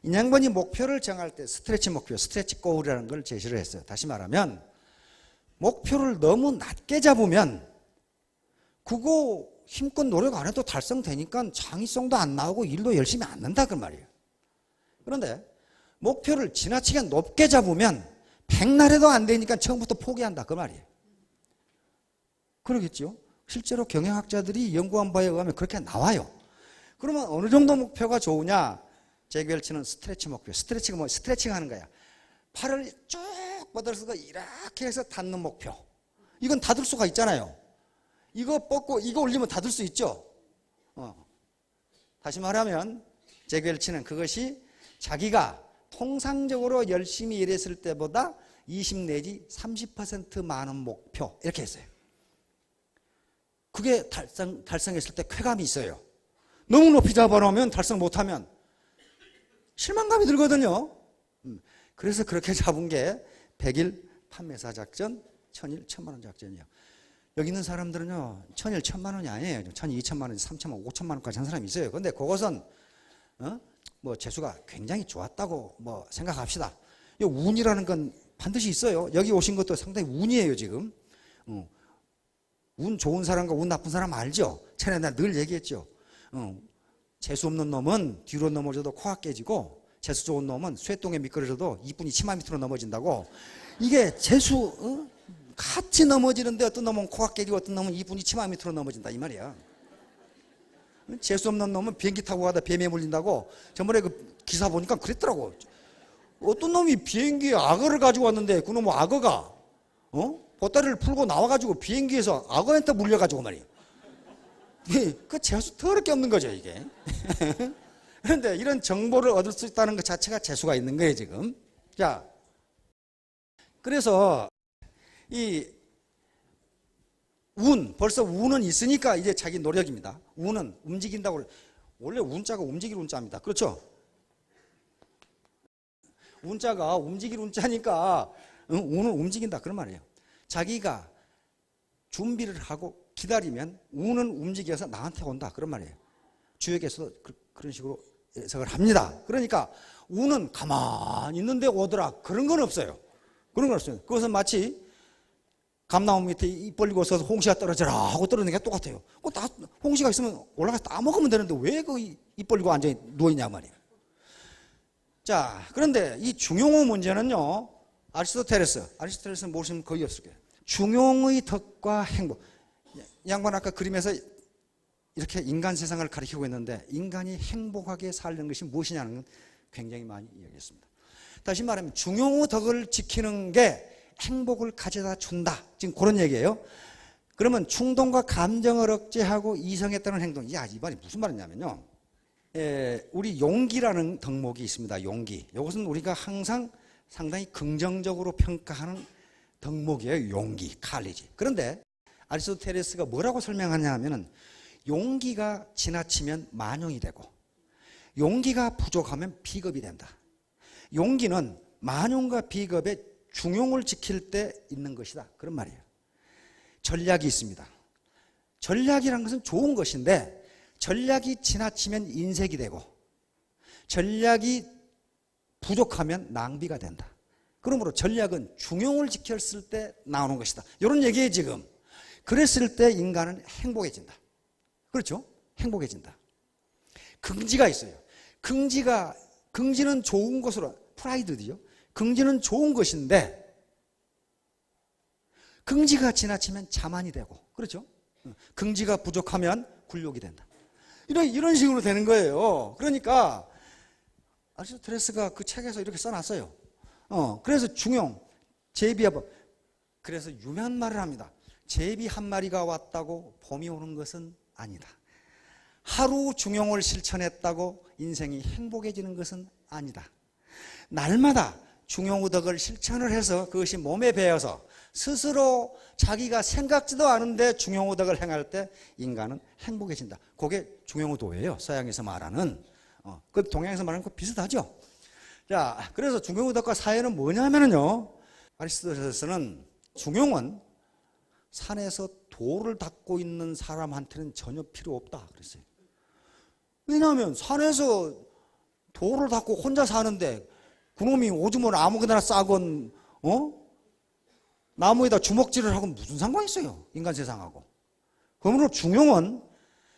Speaker 1: 이 양반이 목표를 정할 때 스트레치 목표, 스트레치 고울이라는 걸 제시를 했어요. 다시 말하면 목표를 너무 낮게 잡으면 그거 힘껏 노력 안 해도 달성되니까 창의성도 안 나오고 일도 열심히 안 한다 그 말이에요. 그런데 목표를 지나치게 높게 잡으면 백날해도 안 되니까 처음부터 포기한다 그 말이에요. 그러겠죠. 실제로 경영학자들이 연구한 바에 의하면 그렇게 나와요. 그러면 어느 정도 목표가 좋으냐? 잭 웰치는 스트레치 목표. 스트레치가 뭐 스트레칭 하는 거야. 팔을 쭉 뻗어서 이렇게 해서 닿는 목표. 이건 닫을 수가 있잖아요. 이거 뻗고 이거 올리면 닫을 수 있죠. 다시 말하면 잭 웰치는 그것이 자기가 통상적으로 열심히 일했을 때보다 20 내지 30% 많은 목표 이렇게 했어요. 그게 달성했을 때 쾌감이 있어요. 너무 높이 잡아놓으면 달성 못하면 실망감이 들거든요. 그래서 그렇게 잡은 게 100일 판매사 작전, 1000일 1000만 원 작전이에요. 여기 있는 사람들은요, 1000일 1000만 원이 아니에요. 1000일 2000만 원, 3000만 원, 5000만 원까지 한 사람이 있어요. 근데 그것은 뭐 재수가 굉장히 좋았다고 뭐 생각합시다. 이 운이라는 건 반드시 있어요. 여기 오신 것도 상당히 운이에요 지금. 운 좋은 사람과 운 나쁜 사람 알죠? 전에 내가 늘 얘기했죠. 재수 없는 놈은 뒤로 넘어져도 코가 깨지고 재수 좋은 놈은 쇠똥에 미끄러져도 이쁜이 치마 밑으로 넘어진다고. 이게 재수 같이 넘어지는데 어떤 놈은 코가 깨지고 어떤 놈은 이쁜이 치마 밑으로 넘어진다 이 말이야. 재수 없는 놈은 비행기 타고 가다 뱀에 물린다고. 저번에 그 기사 보니까 그랬더라고. 어떤 놈이 비행기에 악어를 가지고 왔는데 그 놈은 악어가 보따리를 풀고 나와가지고 비행기에서 악어한테 물려가지고 말이야. 그 재수 더럽게 없는 거죠 이게. 그런데 이런 정보를 얻을 수 있다는 것 자체가 재수가 있는 거예요 지금. 자, 그래서 이 벌써 운은 있으니까 이제 자기 노력입니다. 운은 움직인다고. 원래 운자가 움직일 운자입니다. 그렇죠? 운자가 움직일 운자니까 운은 움직인다 그런 말이에요. 자기가 준비를 하고 기다리면 운은 움직여서 나한테 온다 그런 말이에요. 주역에서도 그런 식으로 해석을 합니다. 그러니까 운은 가만히 있는데 오더라 그런 건 없어요. 그런 건 없어요. 그것은 마치 감나무 밑에 입 벌리고 서서 홍시가 떨어져라 하고 떨어지는 게 똑같아요. 홍시가 있으면 올라가서 따먹으면 되는데 왜 그 입 벌리고 앉아 누워있냐 말이에요. 자, 그런데 이 중용의 문제는요, 아리스토텔레스는 모르시면 거의 없을 거예요. 중용의 덕과 행복. 양반 아까 그림에서 이렇게 인간 세상을 가리키고 있는데 인간이 행복하게 살는 것이 무엇이냐는 건 굉장히 많이 이야기했습니다. 다시 말하면 중용의 덕을 지키는 게 행복을 가져다 준다. 지금 그런 얘기예요. 그러면 충동과 감정을 억제하고 이성에 따른 행동. 야, 이 말이 무슨 말이냐면요. 우리 용기라는 덕목이 있습니다. 용기. 이것은 우리가 항상 상당히 긍정적으로 평가하는 덕목이에요. 용기, 칼리지. 그런데 아리스토텔레스가 뭐라고 설명하냐 하면은 용기가 지나치면 만용이 되고 용기가 부족하면 비겁이 된다. 용기는 만용과 비겁의 중용을 지킬 때 있는 것이다. 그런 말이에요. 전략이 있습니다. 전략이라는 것은 좋은 것인데 전략이 지나치면 인색이 되고 전략이 부족하면 낭비가 된다. 그러므로 전략은 중용을 지켰을 때 나오는 것이다. 이런 얘기예요 지금. 그랬을 때 인간은 행복해진다. 그렇죠? 행복해진다. 긍지가 있어요. 긍지는 좋은 것으로, 프라이드죠. 긍지는 좋은 것인데, 긍지가 지나치면 자만이 되고, 그렇죠? 긍지가 부족하면 굴욕이 된다. 이런 식으로 되는 거예요. 그러니까, 아리스토텔레스가 그 책에서 이렇게 써놨어요. 그래서 중용, 제비와, 그래서 유명한 말을 합니다. 제비 한 마리가 왔다고 봄이 오는 것은 아니다. 하루 중용을 실천했다고 인생이 행복해지는 것은 아니다. 날마다 중용의덕을 실천을 해서 그것이 몸에 배어서 스스로 자기가 생각지도 않은데 중용의덕을 행할 때 인간은 행복해진다. 그게 중용의도예요. 서양에서 말하는. 그 동양에서 말하는 거 비슷하죠. 자, 그래서 중용의덕과 사회는 뭐냐면요. 아리스토텔레스는 중용은 산에서 돌을 닦고 있는 사람한테는 전혀 필요 없다 그랬어요. 왜냐하면 산에서 돌을 닦고 혼자 사는데 그놈이 오줌을 아무거나 싸건 나무에다 주먹질을 하고 무슨 상관이 있어요. 인간 세상하고. 그러므로 중용은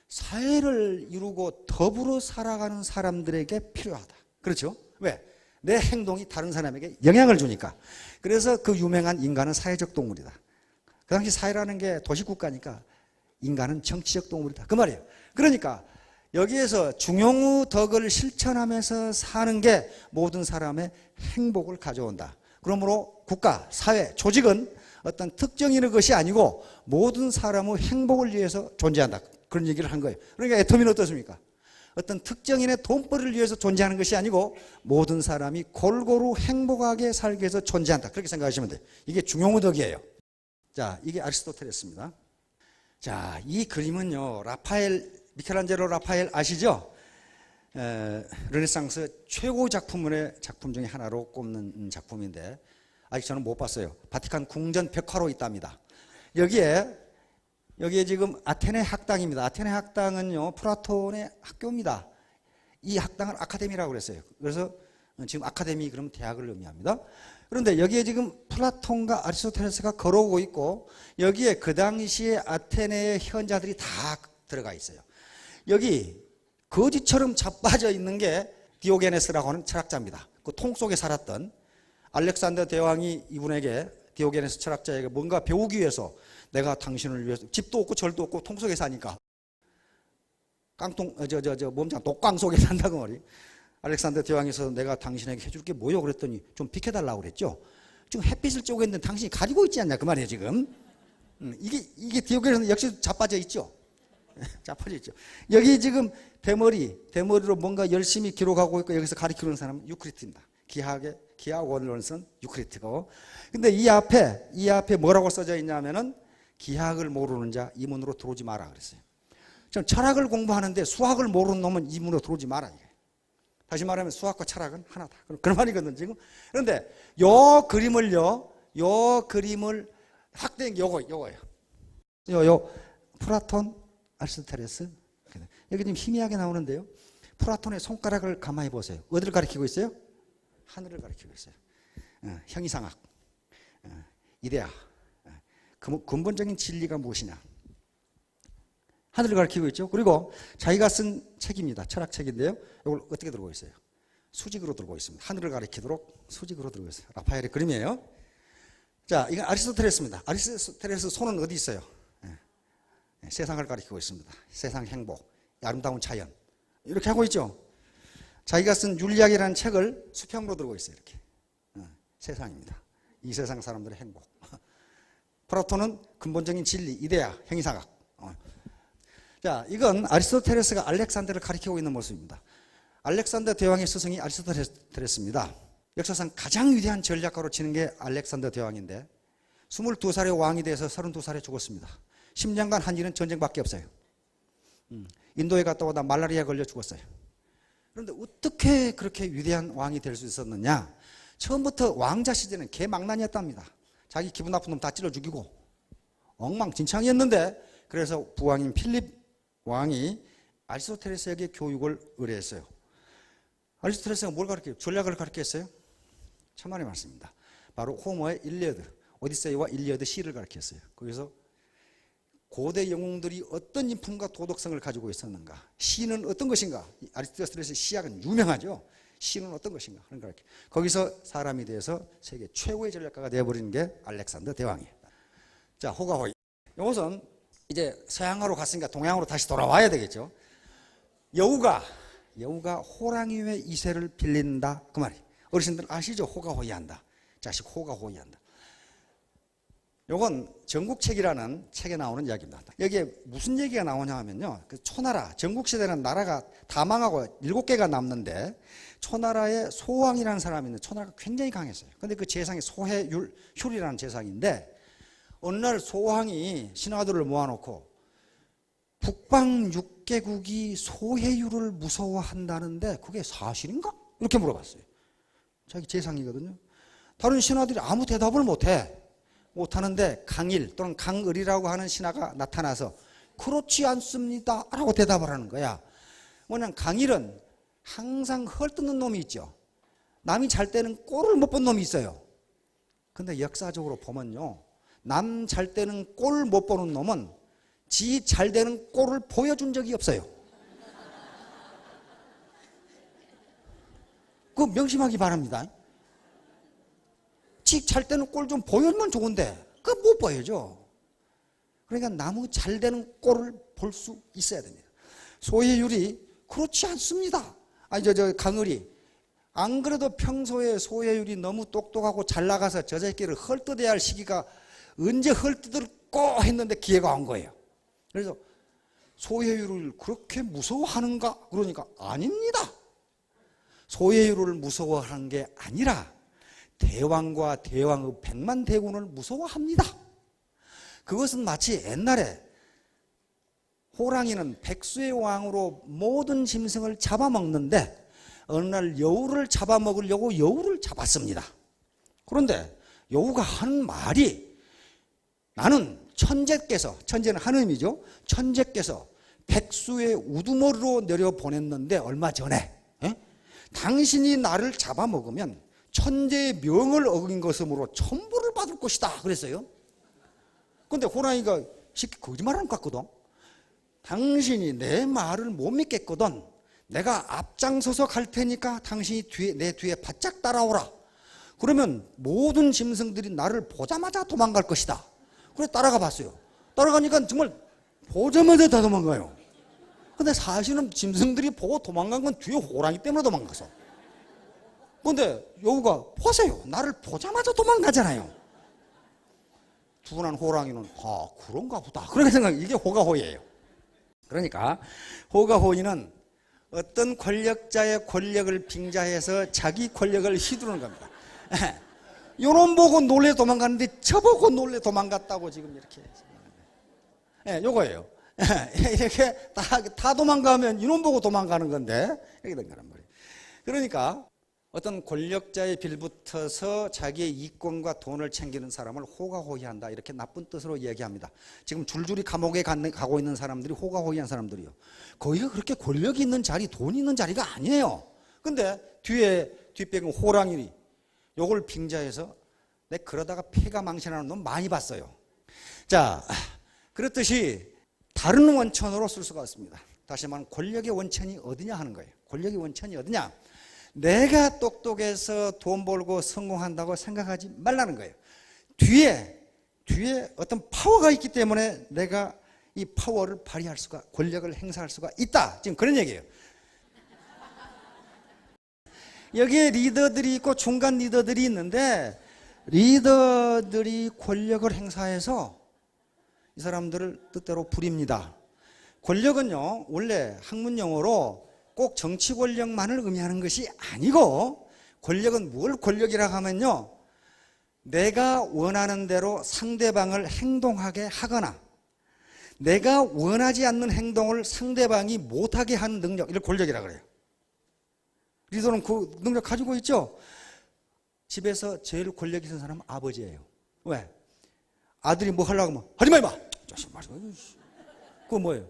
Speaker 1: 사회를 이루고 더불어 살아가는 사람들에게 필요하다. 그렇죠? 왜? 내 행동이 다른 사람에게 영향을 주니까. 그래서 그 유명한 인간은 사회적 동물이다. 그 당시 사회라는 게 도시국가니까 인간은 정치적 동물이다. 그 말이에요. 그러니까 여기에서 중용의 덕을 실천하면서 사는 게 모든 사람의 행복을 가져온다. 그러므로 국가, 사회, 조직은 어떤 특정인의 것이 아니고 모든 사람의 행복을 위해서 존재한다. 그런 얘기를 한 거예요. 그러니까 애터미는 어떻습니까? 어떤 특정인의 돈벌이를 위해서 존재하는 것이 아니고 모든 사람이 골고루 행복하게 살기 위해서 존재한다. 그렇게 생각하시면 돼요. 이게 중용의 덕이에요. 자, 이게 아리스토텔레스입니다. 자, 이 그림은요, 미켈란젤로 라파엘 아시죠? 르네상스 최고 작품 중에 하나로 꼽는 작품인데 아직 저는 못 봤어요. 바티칸 궁전 벽화로 있답니다. 여기에 지금 아테네 학당입니다. 아테네 학당은요, 플라톤의 학교입니다. 이 학당을 아카데미라고 그랬어요. 그래서 지금 아카데미 그러면 대학을 의미합니다. 그런데 여기에 지금 플라톤과 아리스토텔레스가 걸어오고 있고 여기에 그 당시에 아테네의 현자들이 다 들어가 있어요. 여기 거지처럼 자빠져 있는 게 디오게네스라고 하는 철학자입니다. 그 통 속에 살았던 알렉산더 대왕이 이분에게 디오게네스 철학자에게 뭔가 배우기 위해서 내가 당신을 위해서 집도 없고 절도 없고 통 속에 사니까 몸장 독강 속에 산다고 말이에요. 알렉산더 대왕에서 내가 당신에게 해줄 게 뭐요? 그랬더니 좀 비켜달라고 그랬죠. 지금 햇빛을 쬐고 있는데 당신이 가리고 있지 않냐 그 말이에요 지금. 이게 디오게네스는 역시 자빠져 있죠. 자빠져 있죠. 여기 지금 대머리로 뭔가 열심히 기록하고 있고 여기서 가리키는 사람은 유크리트입니다. 기하학 원론을 쓴 유크리트고. 근데 이 앞에 뭐라고 써져 있냐면은 기하학을 모르는 자 이 문으로 들어오지 마라 그랬어요. 좀 철학을 공부하는데 수학을 모르는 놈은 이 문으로 들어오지 마라 이게. 다시 말하면 수학과 철학은 하나다. 그런 말이거든 지금. 그런데 요 그림을 확대한 요거예요. 요 플라톤, 아리스토텔레스. 여기 좀 희미하게 나오는데요. 플라톤의 손가락을 가만히 보세요. 어디를 가리키고 있어요? 하늘을 가리키고 있어요. 형이상학, 이데아. 근본적인 진리가 무엇이냐? 하늘을 가리키고 있죠. 그리고 자기가 쓴 책입니다. 철학책인데요. 이걸 어떻게 들고 있어요? 수직으로 들고 있습니다. 하늘을 가리키도록 수직으로 들고 있어요. 라파엘의 그림이에요. 자, 이건 아리스토텔레스입니다. 아리스토텔레스 손은 어디 있어요? 세상을 가리키고 있습니다. 세상 행복, 아름다운 자연. 이렇게 하고 있죠. 자기가 쓴 윤리학이라는 책을 수평으로 들고 있어요. 이렇게. 세상입니다. 이 세상 사람들의 행복. 플라톤은 근본적인 진리, 이데아, 형이상학. 자, 이건 아리스토텔레스가 알렉산더를 가리키고 있는 모습입니다. 알렉산더 대왕의 스승이 아리스토텔레스입니다. 역사상 가장 위대한 전략가로 치는 게 알렉산더 대왕인데 22살에 왕이 돼서 32살에 죽었습니다. 10년간 한 일은 전쟁밖에 없어요. 인도에 갔다 오다 말라리아에 걸려 죽었어요. 그런데 어떻게 그렇게 위대한 왕이 될 수 있었느냐? 처음부터 왕자 시대는 개망난이었답니다. 자기 기분 나쁜 놈 다 찔러 죽이고 엉망진창이었는데 그래서 부왕인 필립 왕이 아리스토텔레스에게 교육을 의뢰했어요. 아리스토텔레스가 뭘 가르쳐요? 전략을 가르쳤어요? 천만의 말씀입니다. 바로 호머의 일리어드, 오디세이와 일리어드 시를 가르쳤어요. 거기서 고대 영웅들이 어떤 인품과 도덕성을 가지고 있었는가? 시는 어떤 것인가? 아리스토텔레스의 시학은 유명하죠. 시는 어떤 것인가? 그러니까 거기서 사람이 돼서 세계 최고의 전략가가 되어버리는 게 알렉산더 대왕이에요. 자, 호가호이. 이것은 이제 서양으로 갔으니까 동양으로 다시 돌아와야 되겠죠. 여우가 호랑이의 이세를 빌린다 그 말이에요. 어르신들 아시죠? 호가호이한다. 자식 호가호이한다. 요건 전국책이라는 책에 나오는 이야기입니다. 여기에 무슨 얘기가 나오냐 하면요, 그 초나라, 전국시대는 나라가 다 망하고 7개가 남는데 초나라에 소왕이라는 사람이 있는데 초나라가 굉장히 강했어요. 근데 그 재상이 소해율이라는 재상인데 어느 날 소왕이 신하들을 모아놓고 북방 6개국이 소해율을 무서워한다는데 그게 사실인가? 이렇게 물어봤어요. 자기 재상이거든요. 다른 신하들이 아무 대답을 못하는데 강일 또는 강을이라고 하는 신하가 나타나서 그렇지 않습니다 라고 대답을 하는 거야. 뭐냐, 강일은 항상 헐뜯는 놈이 있죠. 남이 잘 때는 꼴을 못 본 놈이 있어요. 근데 역사적으로 보면요, 남 잘 때는 꼴 못 보는 놈은 지 잘 되는 꼴을 보여준 적이 없어요. 그거 명심하기 바랍니다. 지 잘 때는 꼴 좀 보여주면 좋은데 그거 못 보여줘. 그러니까 나무 잘 되는 꼴을 볼 수 있어야 됩니다. 소해율이 그렇지 않습니다. 강을이 안 그래도 평소에 소해율이 너무 똑똑하고 잘 나가서 저 새끼를 헐뜯어야 할 시기가 언제 헐뜯을꼬 했는데 기회가 온 거예요. 그래서 소해율을 그렇게 무서워하는가? 그러니까 아닙니다. 소해율을 무서워하는 게 아니라 대왕과 대왕의 100만 대군을 무서워합니다. 그것은 마치 옛날에 호랑이는 백수의 왕으로 모든 짐승을 잡아먹는데 어느 날 여우를 잡아먹으려고 여우를 잡았습니다. 그런데 여우가 하는 말이, 나는 천재는 하느님이죠. 천재께서 백수의 우두머리로 내려보냈는데 얼마 전에 당신이 나를 잡아먹으면 천재의 명을 어긴 것으로 천벌을 받을 것이다 그랬어요. 근데 호랑이가 쉽게 거짓말하는 것 같거든. 당신이 내 말을 못 믿겠거든. 내가 앞장서서 갈 테니까 당신이 내 뒤에 바짝 따라오라. 그러면 모든 짐승들이 나를 보자마자 도망갈 것이다. 그래서 따라가 봤어요. 따라가니까 정말 보자마자 다 도망가요. 근데 사실은 짐승들이 보고 도망간 건 뒤에 호랑이 때문에 도망가서. 근데 여우가 보세요, 나를 보자마자 도망가잖아요. 둔한 호랑이는 그런가 보다 그렇게 생각. 이게 호가호이예요. 그러니까 호가호이는 어떤 권력자의 권력을 빙자해서 자기 권력을 휘두르는 겁니다. 요놈 보고 놀래 도망갔는데 저 보고 놀래 도망갔다고 지금 이렇게 요거예요. 이렇게 다 도망가면 이놈 보고 도망가는 건데 이렇게 된 거란 말이에요. 그러니까 어떤 권력자의 빌붙어서 자기의 이권과 돈을 챙기는 사람을 호가호이한다, 이렇게 나쁜 뜻으로 얘기합니다. 지금 줄줄이 감옥에 가고 있는 사람들이 호가호이한 사람들이요. 거기가 그렇게 권력이 있는 자리, 돈이 있는 자리가 아니에요. 근데 뒷배경 호랑이 요걸 빙자해서 내 그러다가 폐가 망신하는 놈 많이 봤어요. 자, 그렇듯이 다른 원천으로 쓸 수가 있습니다. 다시 말하면 권력의 원천이 어디냐 하는 거예요. 권력의 원천이 어디냐? 내가 똑똑해서 돈 벌고 성공한다고 생각하지 말라는 거예요. 뒤에 어떤 파워가 있기 때문에 내가 이 파워를 발휘할 수가, 권력을 행사할 수가 있다. 지금 그런 얘기예요. 여기에 리더들이 있고 중간 리더들이 있는데 리더들이 권력을 행사해서 이 사람들을 뜻대로 부립니다. 권력은요, 원래 학문 용어로 꼭 정치 권력만을 의미하는 것이 아니고, 권력은 뭘 권력이라고 하면요, 내가 원하는 대로 상대방을 행동하게 하거나 내가 원하지 않는 행동을 상대방이 못하게 하는 능력, 이걸 권력이라고 그래요. 리더는 그 능력 가지고 있죠. 집에서 제일 권력 있는 사람은 아버지예요. 왜? 아들이 뭐 하려고 하면 하지마 임마! 자식 말이야. 그거 뭐예요?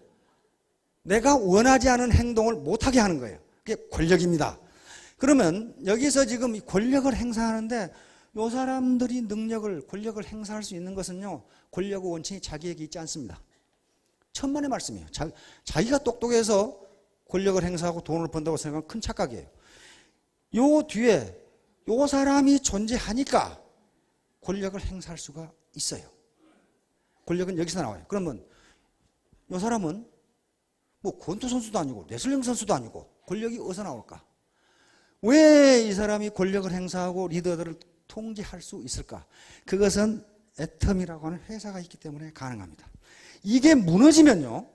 Speaker 1: 내가 원하지 않은 행동을 못하게 하는 거예요. 그게 권력입니다. 그러면 여기서 지금 이 권력을 행사하는데 이 사람들이 권력을 행사할 수 있는 것은요, 권력의 원천이 자기에게 있지 않습니다. 천만의 말씀이에요. 자기가 똑똑해서 권력을 행사하고 돈을 번다고 생각하면 큰 착각이에요. 요 뒤에 요 사람이 존재하니까 권력을 행사할 수가 있어요. 권력은 여기서 나와요. 그러면 요 사람은 뭐 권투 선수도 아니고 레슬링 선수도 아니고 권력이 어디서 나올까? 왜 이 사람이 권력을 행사하고 리더들을 통제할 수 있을까? 그것은 애텀이라고 하는 회사가 있기 때문에 가능합니다. 이게 무너지면요,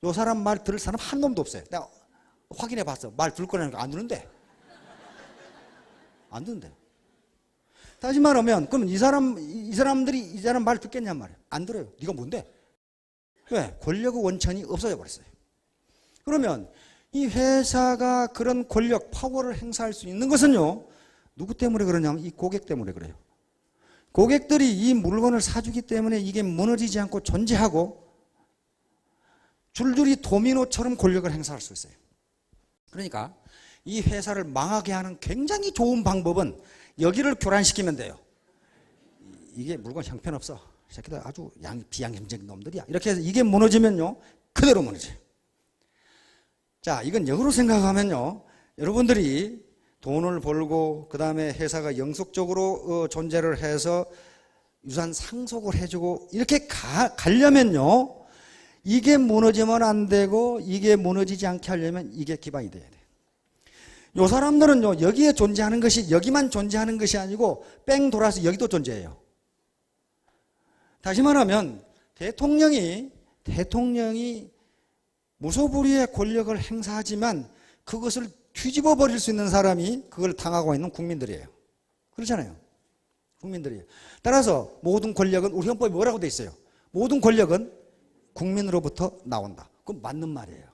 Speaker 1: 요 사람 말 들을 사람 한 놈도 없어요. 내가 확인해 봤어. 말 들을 거라니까 안 듣는데. 안 듣는데. 다시 말하면, 그럼 이 사람들이 이 사람 말 듣겠냔 말이에요. 안 들어요. 네가 뭔데? 왜? 권력의 원천이 없어져 버렸어요. 그러면 이 회사가 그런 권력, 파워를 행사할 수 있는 것은요, 누구 때문에 그러냐면 이 고객 때문에 그래요. 고객들이 이 물건을 사주기 때문에 이게 무너지지 않고 존재하고 줄줄이 도미노처럼 권력을 행사할 수 있어요. 그러니까 이 회사를 망하게 하는 굉장히 좋은 방법은 여기를 교란시키면 돼요. 이게 물건 형편없어. 새끼들 아주 비양심적인 놈들이야. 이렇게 해서 이게 무너지면요, 그대로 무너져요. 자, 이건 역으로 생각하면요, 여러분들이 돈을 벌고 그 다음에 회사가 영속적으로 존재를 해서 유산 상속을 해주고 이렇게 가려면요, 이게 무너지면 안 되고 이게 무너지지 않게 하려면 이게 기반이 돼야 돼요. 요 사람들은요, 여기에 존재하는 것이 여기만 존재하는 것이 아니고 뺑 돌아서 여기도 존재해요. 다시 말하면 대통령이 무소불위의 권력을 행사하지만 그것을 뒤집어 버릴 수 있는 사람이 그걸 당하고 있는 국민들이에요. 그렇잖아요. 국민들이에요. 따라서 모든 권력은 우리 헌법에 뭐라고 돼 있어요? 모든 권력은 국민으로부터 나온다. 그건 맞는 말이에요.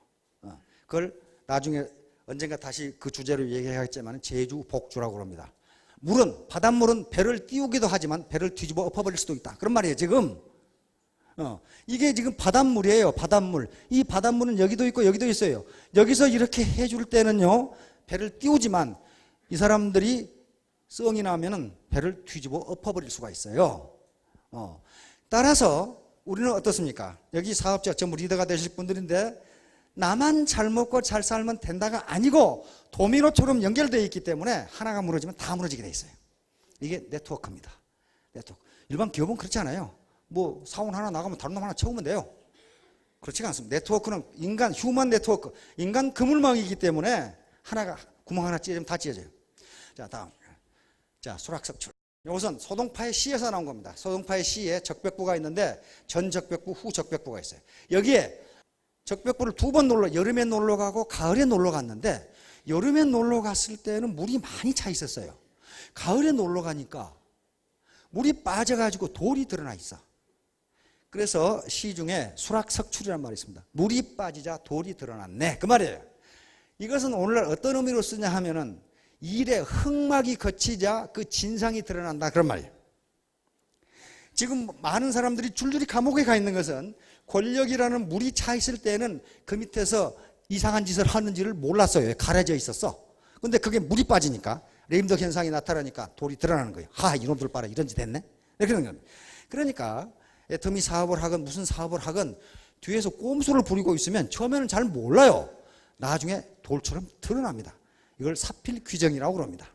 Speaker 1: 그걸 나중에 언젠가 다시 그 주제로 얘기하겠지만 제주복주라고 합니다. 바닷물은 배를 띄우기도 하지만 배를 뒤집어 엎어버릴 수도 있다. 그런 말이에요, 지금. 이게 지금 바닷물이에요, 바닷물. 이 바닷물은 여기도 있고 여기도 있어요. 여기서 이렇게 해줄 때는요, 배를 띄우지만 이 사람들이 썽이 나면은 배를 뒤집어 엎어버릴 수가 있어요. 따라서 우리는 어떻습니까? 여기 사업자, 전부 리더가 되실 분들인데 나만 잘 먹고 잘 살면 된다가 아니고 도미노처럼 연결되어 있기 때문에 하나가 무너지면 다 무너지게 돼 있어요. 이게 네트워크입니다. 네트워크. 일반 기업은 그렇지 않아요. 뭐 사원 하나 나가면 다른 놈 하나 채우면 돼요. 그렇지가 않습니다. 네트워크는 휴먼 네트워크, 인간 그물망이기 때문에 하나가 구멍 하나 찢어지면 다 찢어져요. 자, 다음. 자, 수락석출. 이것은 소동파의 시에서 나온 겁니다. 소동파의 시에 적벽부가 있는데 전 적벽부, 후 적벽부가 있어요. 여기에 적벽부를 두 번 여름에 놀러 가고 가을에 놀러 갔는데 여름에 놀러 갔을 때는 물이 많이 차 있었어요. 가을에 놀러 가니까 물이 빠져가지고 돌이 드러나 있어. 그래서 시 중에 수락석출이라는 말이 있습니다. 물이 빠지자 돌이 드러났네, 그 말이에요. 이것은 오늘날 어떤 의미로 쓰냐 하면은 일에 흑막이 거치자 그 진상이 드러난다, 그런 말이에요. 지금 많은 사람들이 줄줄이 감옥에 가 있는 것은 권력이라는 물이 차 있을 때는 그 밑에서 이상한 짓을 하는지를 몰랐어요. 가려져 있었어. 근데 그게 물이 빠지니까 레임덕 현상이 나타나니까 돌이 드러나는 거예요. 이놈들 봐라, 이런 짓 했네, 이렇게 되는 겁니다. 그러니까 애터미 사업을 하건 무슨 사업을 하건 뒤에서 꼼수를 부리고 있으면 처음에는 잘 몰라요. 나중에 돌처럼 드러납니다. 이걸 사필 규정이라고 그럽니다.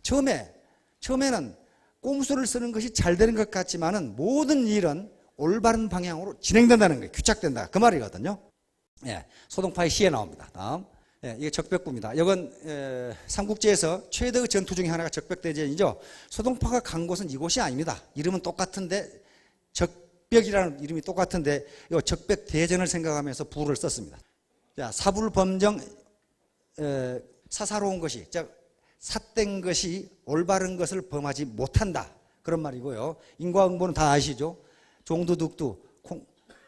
Speaker 1: 처음에는 꼼수를 쓰는 것이 잘 되는 것 같지만은 모든 일은 올바른 방향으로 진행된다는 거예요. 규착된다, 그 말이거든요. 예, 소동파의 시에 나옵니다. 다음. 예, 이게 적벽부입니다. 이건 삼국지에서 최대의 전투 중에 하나가 적벽대전이죠. 소동파가 간 곳은 이곳이 아닙니다. 이름은 똑같은데 적벽이라는 이름이 똑같은데 이 적벽대전을 생각하면서 부를 썼습니다. 자, 사불범정, 사사로운 것이, 즉 삿된 것이 올바른 것을 범하지 못한다, 그런 말이고요. 인과응보는 다 아시죠? 종두둑두,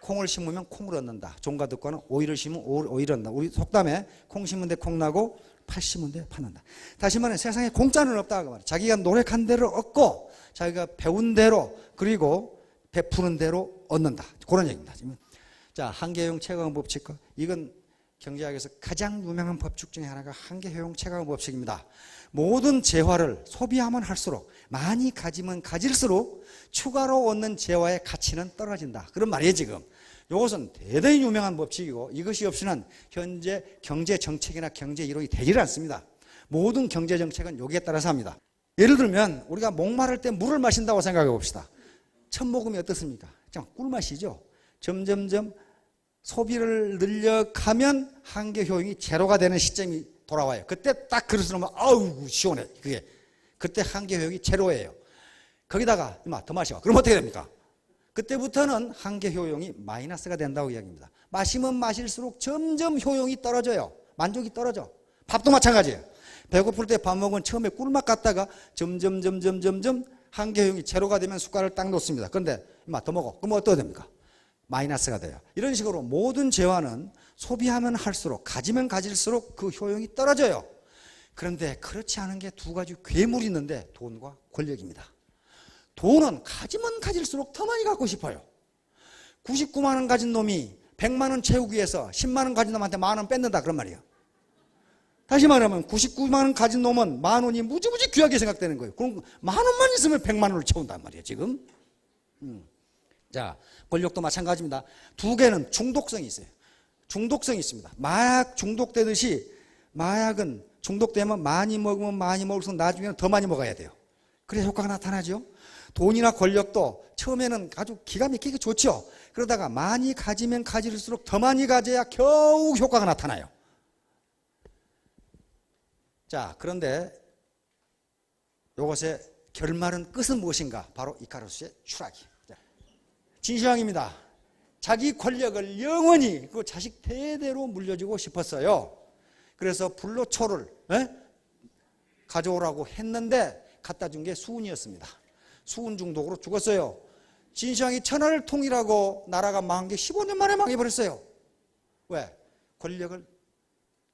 Speaker 1: 콩을 심으면 콩을 얻는다. 종과 득과는 오이를 심으면 오이를 얻는다. 우리 속담에 콩 심은 데 콩 나고 팥 심은 데 팥 난다. 다시 말해 세상에 공짜는 없다, 그 말이에요. 자기가 노력한 대로 얻고 자기가 배운 대로 그리고 베푸는 대로 얻는다, 그런 얘기입니다. 자, 한계효용 최강의 법칙, 이건 경제학에서 가장 유명한 법칙 중에 하나가 한계효용 최강의 법칙입니다. 모든 재화를 소비하면 할수록, 많이 가지면 가질수록 추가로 얻는 재화의 가치는 떨어진다, 그런 말이에요. 지금 이것은 대단히 유명한 법칙이고 이것이 없이는 현재 경제 정책이나 경제 이론이 되질 않습니다. 모든 경제 정책은 여기에 따라서 합니다. 예를 들면 우리가 목마를 때 물을 마신다고 생각해 봅시다. 첫 모금이 어떻습니까? 그냥 꿀맛이죠. 점점점 소비를 늘려가면 한계 효용이 제로가 되는 시점이 돌아와요. 그때 딱 그릇을 놓으면 아우 시원해. 그게 그때 한계 효용이 제로예요. 거기다가 이마 더 마셔. 그럼 어떻게 됩니까? 그때부터는 한계 효용이 마이너스가 된다고 이야기합니다. 마시면 마실수록 점점 효용이 떨어져요. 만족이 떨어져. 밥도 마찬가지예요. 배고플 때 밥 먹으면 처음에 꿀맛 같다가 점점 한계 효용이 제로가 되면 숟갈을 딱 놓습니다. 그런데 이마 더 먹어. 그럼 어떻게 됩니까? 마이너스가 돼요. 이런 식으로 모든 재화는 소비하면 할수록 가지면 가질수록 그 효용이 떨어져요. 그런데 그렇지 않은 게 두 가지 괴물이 있는데 돈과 권력입니다. 돈은 가지면 가질수록 더 많이 갖고 싶어요. 99만 원 가진 놈이 100만 원 채우기 위해서 10만 원 가진 놈한테 만 원 뺏는다 그런 말이에요. 다시 말하면 99만 원 가진 놈은 만 원이 무지무지 귀하게 생각되는 거예요. 그럼 만 원만 있으면 100만 원을 채운단 말이에요 지금. 자, 권력도 마찬가지입니다. 두 개는 중독성이 있어요. 중독성이 있습니다. 마약 중독되듯이 마약은 중독되면 많이 먹으면 많이 먹을수록 나중에는 더 많이 먹어야 돼요. 그래야 효과가 나타나죠. 돈이나 권력도 처음에는 아주 기가 막히게 좋죠. 그러다가 많이 가지면 가질수록 더 많이 가져야 겨우 효과가 나타나요. 자, 그런데 이것의 결말은 끝은 무엇인가? 바로 이카루스의 추락이. 진시황입니다. 자기 권력을 영원히 그 자식 대대로 물려주고 싶었어요. 그래서 불로초를 가져오라고 했는데 갖다 준 게 수은이었습니다. 수은 중독으로 죽었어요. 진시황이 천하를 통일하고 나라가 망한 게 15년 만에 망해버렸어요. 왜? 권력을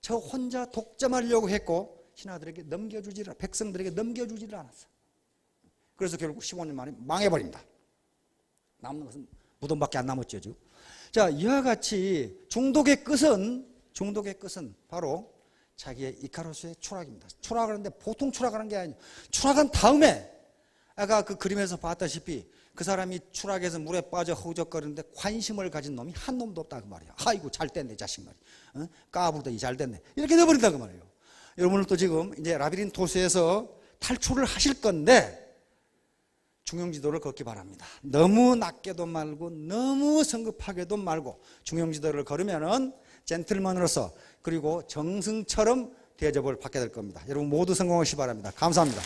Speaker 1: 저 혼자 독점하려고 했고 신하들에게 넘겨주지를, 백성들에게 넘겨주지를 않았어. 그래서 결국 15년 만에 망해버립니다. 남는 것은 무덤밖에 안 남았죠 지금. 자, 이와 같이 중독의 끝은 바로 자기의 이카루스의 추락입니다. 추락하는데 보통 추락하는 게 아니에요. 추락한 다음에 아까 그 그림에서 봤다시피 그 사람이 추락해서 물에 빠져 허우적거리는데 관심을 가진 놈이 한 놈도 없다 그 말이야. 아이고 잘 됐네 자식 말이야. 까불더니 잘 됐네. 이렇게 돼버린다 그 말이에요. 여러분은 또 지금 이제 라비린토스에서 탈출을 하실 건데 중형지도를 걷기 바랍니다. 너무 낮게도 말고 너무 성급하게도 말고 중형지도를 걸으면은 젠틀맨으로서 그리고 정승처럼 대접을 받게 될 겁니다. 여러분 모두 성공하시기 바랍니다. 감사합니다.